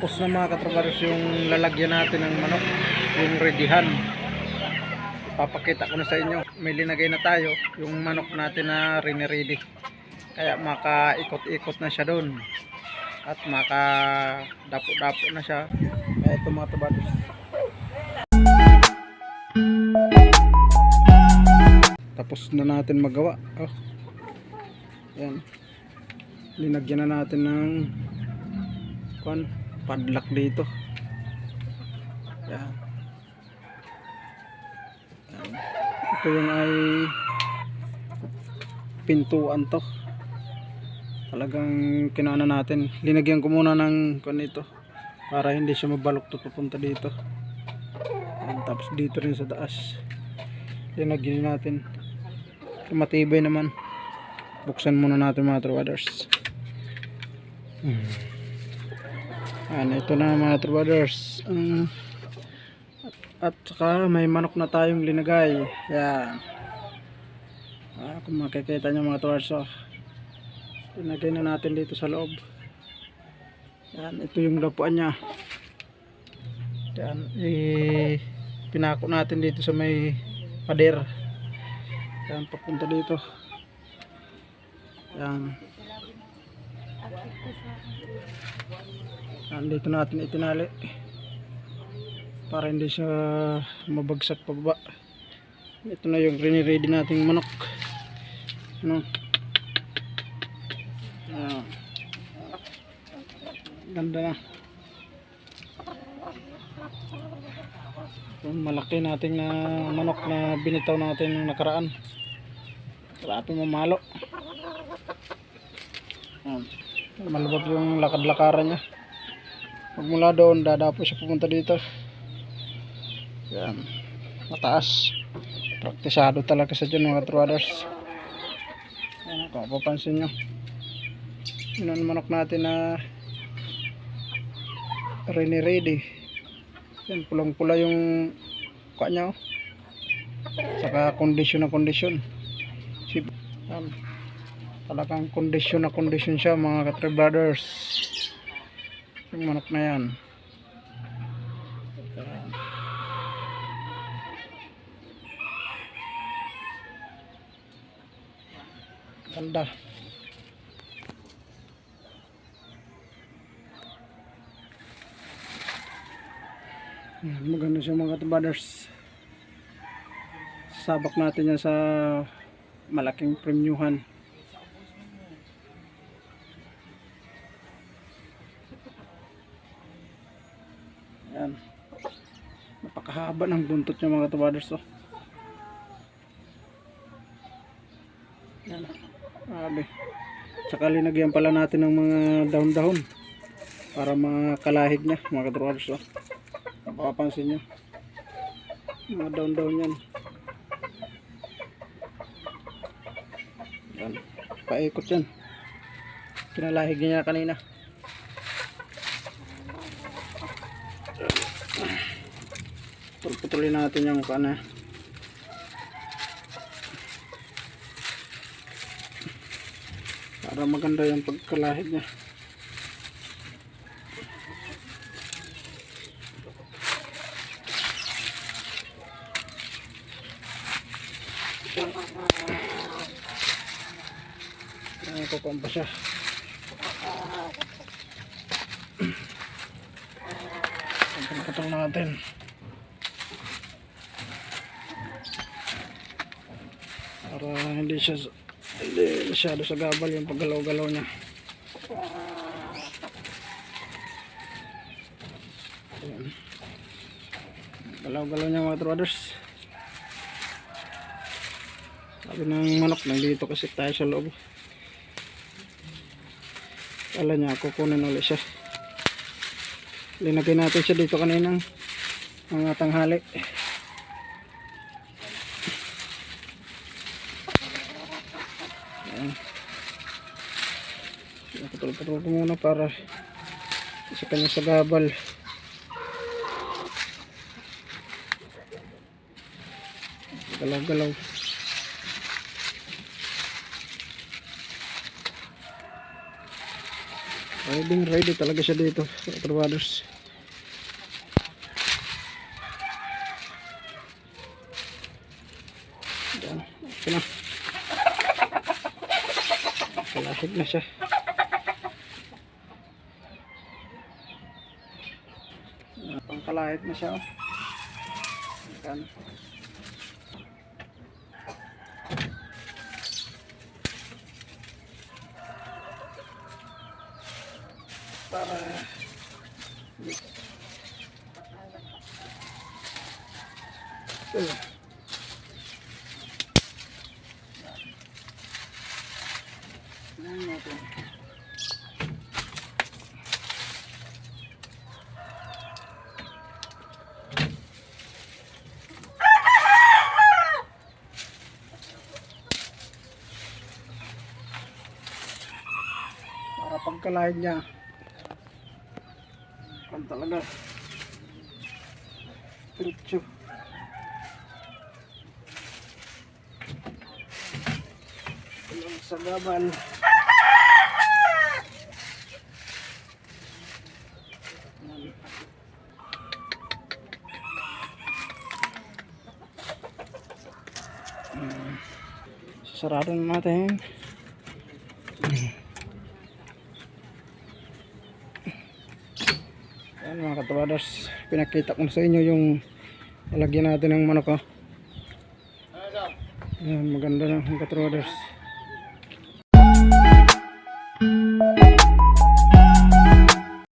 Tapos na mga katrabaros yung lalagyan natin ng manok, yung redihan. Papakita ko na sa inyo. May linagay na tayo yung manok natin na rini-ready. Kaya makaikot-ikot na siya doon. At makadapo-dapo na siya. Kaya ito mga katrabaros. Tapos na natin magawa. Oh. Yan. Linagyan na natin ng padlock dito. Yan. Yan. Ito yung ay pintuan to. Talagang kinana natin. Linagyan ko muna ng ito para hindi siya mabaluktot papunta dito. Yan. Tapos dito rin sa taas. Linagyan natin. Matibay naman. Buksan muna natin mga trowaders. Ito na mga trowaders. At saka may manok na tayong linagay. Yan. Kung makikita nyo mga trowaders, linagay na natin dito sa loob. Yan. Ito yung lapuan nya. Yan. Pinako natin dito sa may pader. Yan. Papunta dito. Yan. Dito natin itinali para hindi siya mabagsak pababa. Ito na yung ready nating manok. Ano? Yan. Ganda na. Yung malaki nating na manok na binitaw natin yung nakaraan. Grabe mamalo. Malubog yung lakad-lakaran niya. Pag mula doon, dadapo siya pumunta dito. Yan. Mataas. Praktisado talaga sa dyan mga trowaders. Yan. Kung mapapansin nyo. Yun ang manok natin na ready. Yan. Pulang-pula yung kanya. Saka kondisyon na kondisyon. Yan. Talagang kondisyon na kondisyon siya mga ka-brothers. Yung manok na yan. Ganda. Maganda siya mga ka-brothers. Sabak natin yan sa malaking premiuhan. Yan. Napakahaba ng buntot niya mga trowaders. Yan. Grabe. Saka linagyan pala natin ng mga dahon-dahon para makalahid niya mga trowaders. Napapansin niyo. Mga dahon-dahon yan. Yan. Paikot yan. Kinalahig niya kanina. Putulin natin yung kana. Para maganda yung pagkalahid niya. Napapampa siya. Pagkatong natin. Para hindi masyado sa gabal yung paggalaw-galaw niya. Ayan. Galaw-galaw niya mga trowaders. Sabi ng manok, nandito kasi tayo sa loob. Kala niya kukunin ulit siya. Linagay natin siya dito kaninang mga tanghali. Putol-putol ko muna para sa kanya sa gabal. Galaw-galaw. Ready talaga siya dito sa Trabaders. Yan, okay na. Kalahig na siya. Pangkalahig na siya. Yan. Para pagkalahid niya kan talaga diretso. Walang sagaban. Sarado na natin. Yan mga Katrabaders, pinakita ko na sa inyo yung lalagyan natin ng manok. Yan, maganda na mga Katrabaders.